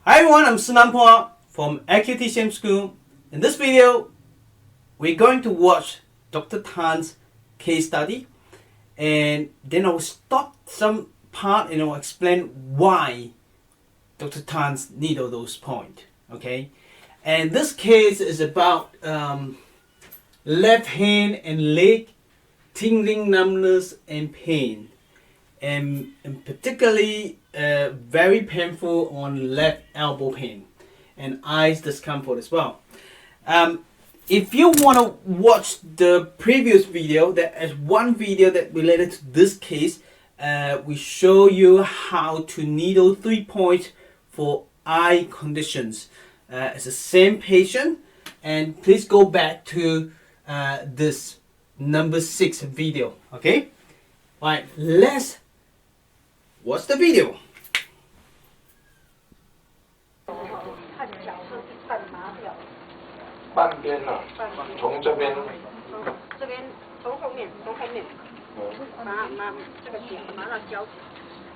Hi everyone, I'm Szenan-Balance from Acupuncture School. In this video, we're going to watch Dr. Tan's case study, and then I'll stop some part and I'll explain why Dr. Tan's needle those points. Okay, and this case is about left hand and leg tingling, numbness, and pain, and particularly very painful on left elbow pain and eyes discomfort as well. If you want to watch the previous video, there is one video that related to this case. We show you how to needle 3 points for eye conditions. It's the same patient, and please go back to this number 6 video. Okay, all right, let's watch the video. 半边啊，从这边，这边从后面，这个点麻到脚底，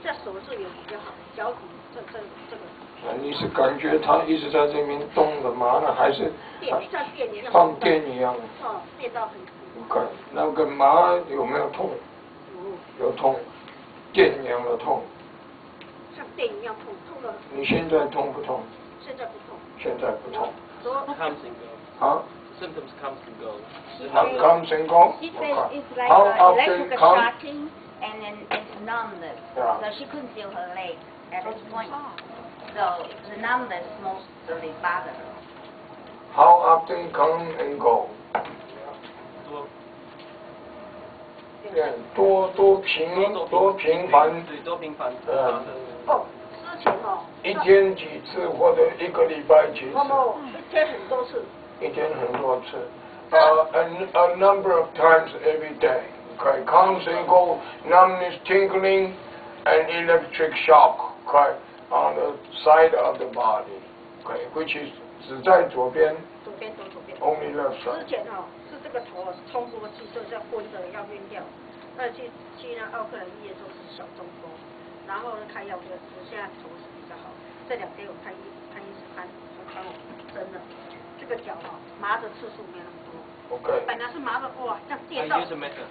这手势也比较好，脚底这个。你是感觉它一直在这边动的麻呢，还是像电一样？放电一样？哦，电到很。看那个麻有没有痛？有痛，电一样的痛。像电一样痛的。你现在痛不痛？现在不痛。现在不痛。Comes and goes. 啊 Symptoms comes and goes. Comes and goes. She said it's like How often electrical comes? shocking and then it's numbness. Yeah. So she couldn't feel her leg at this point. So the numbness mostly bothered her. How often come and go? 多频繁。对，多频繁。哦，之前哦。一天几次或者一个礼拜几次？一天很多次。一天很多次。A number of times every day. Okay, comes and goes, numbness, tingling, and electric shock. Okay, on the side of the body. Okay, which is 只在左边。左边。Only left side. 之前哦，是这个头冲过去，就是在昏着要晕掉，那去那奥克兰医院说是小中风，然后开药就现在头是比较好。这2天我看医生看我真的，这个脚哦麻的次数没那么多。Okay. 本来是麻的哇，像电到。I use a method.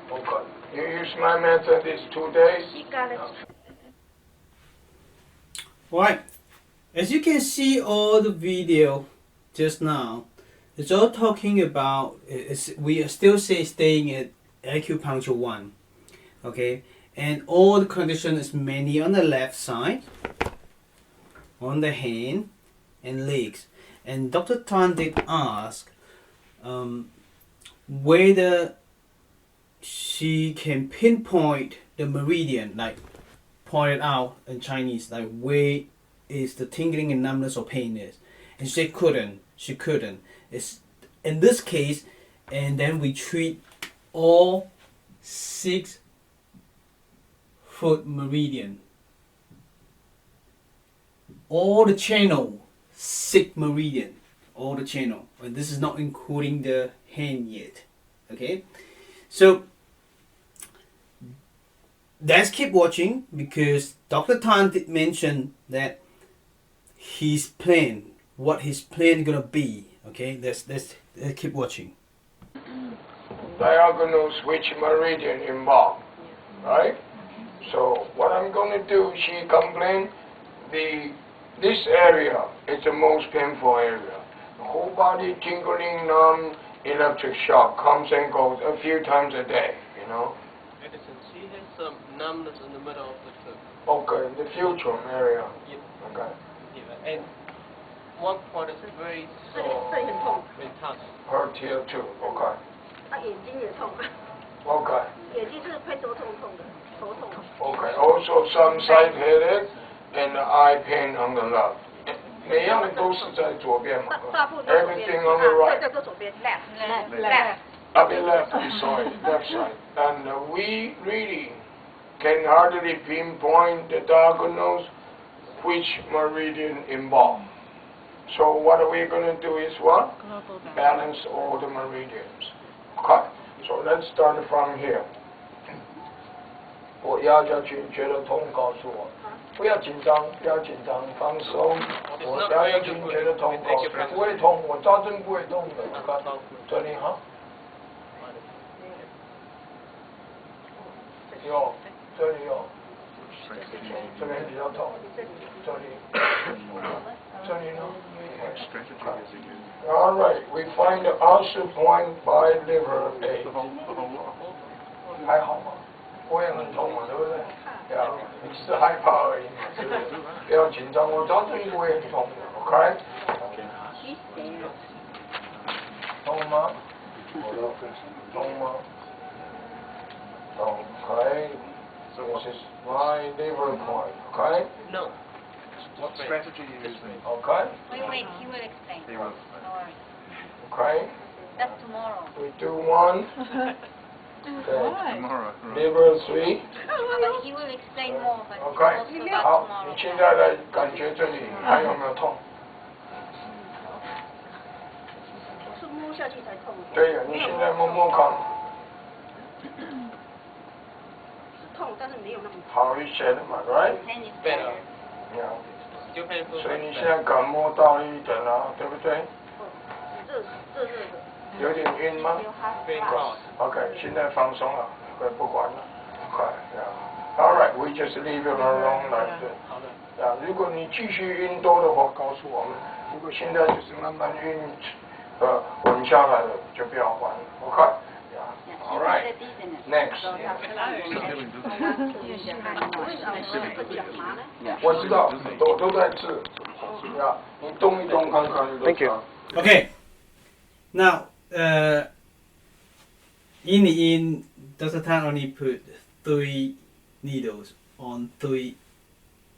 Okay. You use my method these 2 days. She got it. Right, as you can see all the video just now, it's all talking about, we are still staying at acupuncture 1, okay, and all the condition is mainly on the left side, on the hand and legs. And Dr. Tan did ask whether she can pinpoint the meridian, like point it out in Chinese, like where is the tingling and numbness or pain is, and she couldn't. It's in this case, and then we treat all 6 foot meridian, all the channel 6 meridian, all the channel, and this is not including the hand yet. Okay, so let's keep watching, because Dr. Tan did mention that his plan, what his plan gonna be. Okay, let's keep watching. Diagonal switch meridian involved, right? So what I'm going to do, she complained, this area is the most painful area. The whole body tingling, numb, electric shock comes and goes a few times a day, you know. Edison, she has some numbness in the middle of the foot. Okay, the future area. Yeah. Okay. Yeah. And one point is very sore. 这里很痛。 Very tough. Hurt here too. Okay. 他眼睛也痛。 Okay. 眼睛是会头痛的，头痛。 Okay. Also some side headache and eye pain on the left. 每样都是在左边嘛。大部分都左边。 Everything on the right. 对，都左边。Left. Left, sorry, left side. And we really can hardly pinpoint the diagonals which meridian involved. So what are we going to do is what? Balance all the meridians. Okay, so let's start from here. 我压下去，觉得痛，告诉我。不要紧张，不要紧张，放松。我压下去觉得痛，不会痛，我保证不会痛的。看这里哈，有，这里有，这边比较痛，这里，这里呢。All right, we find the acupoint by liver aid. 还好吗？不会很痛嘛，对不对？你只是害怕而已嘛，是不是？不要紧张，我保证不会很痛的 ，OK？ 痛吗？痛吗？OK. This is my liver point, okay? No. What strategy are you using? Okay? Wait, he will explain. He will. No worries. Okay? That's tomorrow. We do one. Tomorrow. Right. Liver 3. But he will explain more, but Okay. it's also about 好， tomorrow. 你现在来感觉这里还有没有痛？我是摸下去才痛。对呀，你现在摸摸看，是痛，但是没有那么痛。好一些的嘛 ，right？ Pain is Better. Yeah. Still painful. 所以你现在感摸到一点了，对不对？热热的。有点晕吗 You have Pain flash. cross.？OK，现在放松了，不管了。OK， yeah. All right, we just leave it alone like this. 好的。如果你继续晕多的话，告诉我们。如果现在就是慢慢晕，稳下来了，就不要管了。OK。Yeah, All he right. said dizziness. Next. So have为什么会脚麻呢？我知道，都在治。呀，你动一动看看就知道。Okay. Now, in the end, Dr. Tan only put 3 needles on 3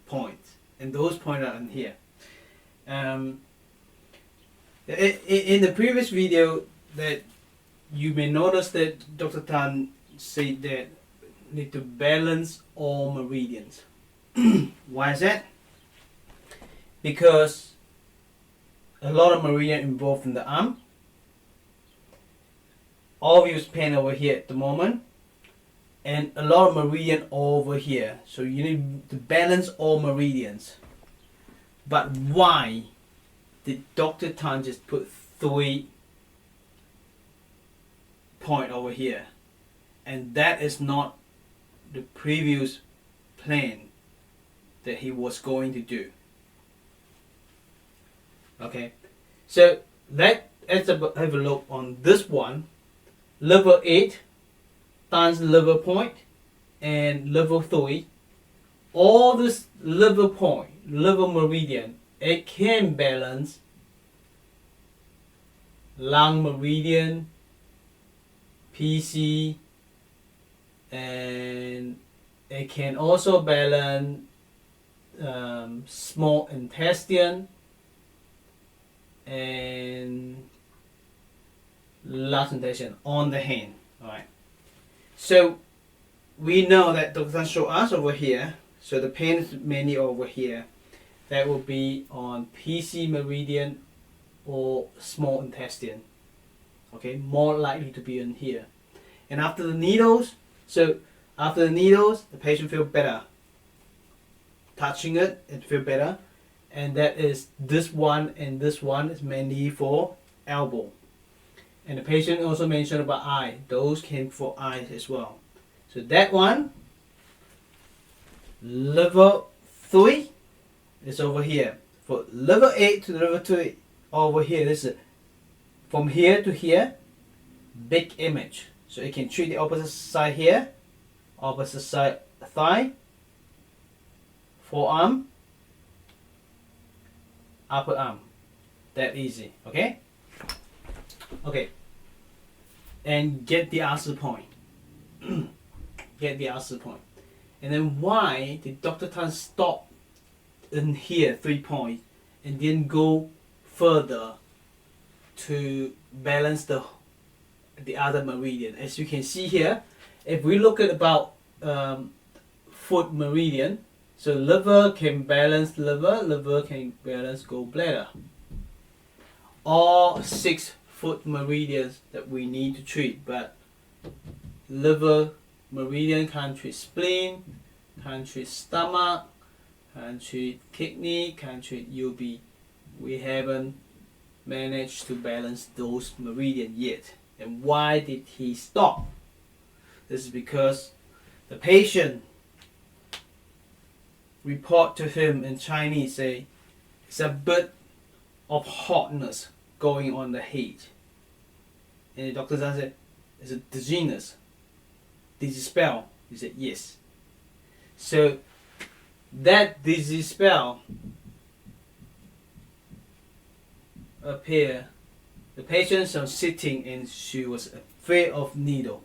points, and those points are in here. In the previous video, that you may notice that Dr. Tan said that need to balance all meridians. Why is that? Because a lot of meridian involved in the arm. Obvious pain over here at the moment, and a lot of meridian over here. So you need to balance all meridians. But why did Dr. Tan just put 3 point over here? And that is not the previous plan that he was going to do. Okay, so let's have a look on this one. Level 8 times level point and level 3. All this level point, level meridian, it can balance lung meridian, PC, and it can also balance small intestine and large intestine on the hand. Alright. So we know that Dr. Tan showed us over here, so the pain is mainly over here. That will be on PC meridian or small intestine. Okay, more likely to be in here. And after the needles, the patient feel better. Touching it feel better. And that is this one, and this one is mainly for elbow. And the patient also mentioned about eye. Those came for eyes as well. So that one, level 3 is over here. For level 8 to level 2 over here, this is from here to here, big image. So you can treat the opposite side here, opposite side thigh, forearm, upper arm. That easy, okay? Okay. And get the answer point. Get the answer point. And then why did Dr. Tan stop in here 3 points and then go further to balance the other meridian? As you can see here, if we look at about foot meridian, so liver can balance liver, liver can balance gallbladder. All 6 foot meridians that we need to treat, but liver meridian can't treat spleen, can't treat stomach, can't treat kidney, can't treat UB. We haven't managed to balance those meridians yet. And why did he stop? This is because the patient report to him in Chinese say it's a bit of hotness going on the head. And the doctor said, is it dizziness? Dizzy spell? He said yes. So that dizzy spell appear. The patient was sitting and she was afraid of needle.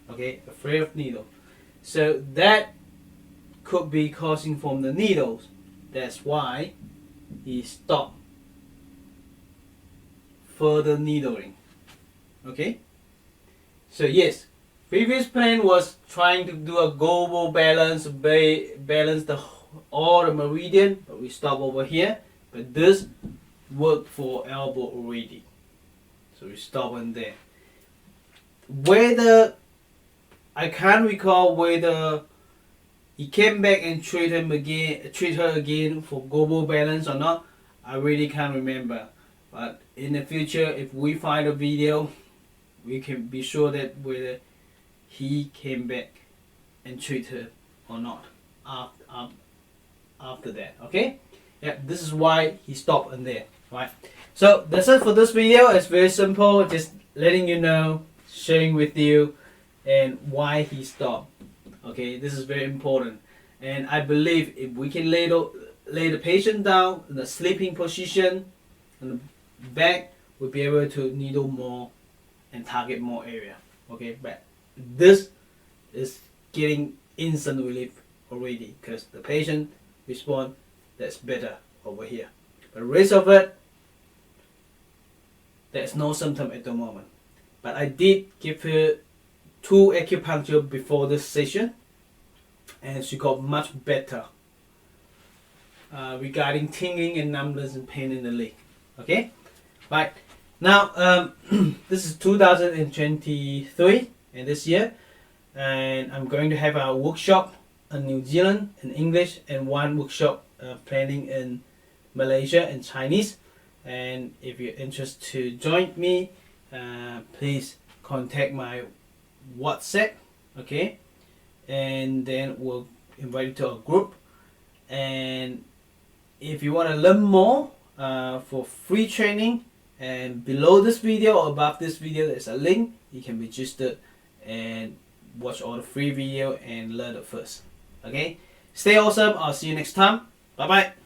Okay, afraid of needle. So that could be causing from the needles. That's why he stopped further needling. Okay. So yes, previous plan was trying to do a global balance, balance all the meridian, but we stop over here. But this worked for elbow already, so we stop on there. Whether I can't recall whether he came back and treat her again for global balance or not. I really can't remember. But in the future, if we find a video, we can be sure that whether he came back and treat her or not after that. Okay? Yeah, this is why he stopped on there. Right? So that's it for this video. It's very simple, just letting you know, sharing with you, and why he stopped. Okay, this is very important. And I believe if we can lay the patient down in the sleeping position on the back, we'll be able to needle more and target more area. Okay, but this is getting instant relief already because the patient respond that's better over here. But the rest of it, there's no symptom at the moment. But I did give her 2 acupuncture before this session, and she got much better regarding tingling and numbness and pain in the leg. Okay, right now this is 2023 and this year, and I'm going to have a workshop in New Zealand in English and 1 workshop planning in Malaysia in Chinese. And if you're interested to join me, please contact my WhatsApp, okay, and then we'll invite you to a group. And if you want to learn more for free training, and below this video or above this video there's a link. You can register and watch all the free video and learn it first. Okay, stay awesome. I'll see you next time. Bye bye.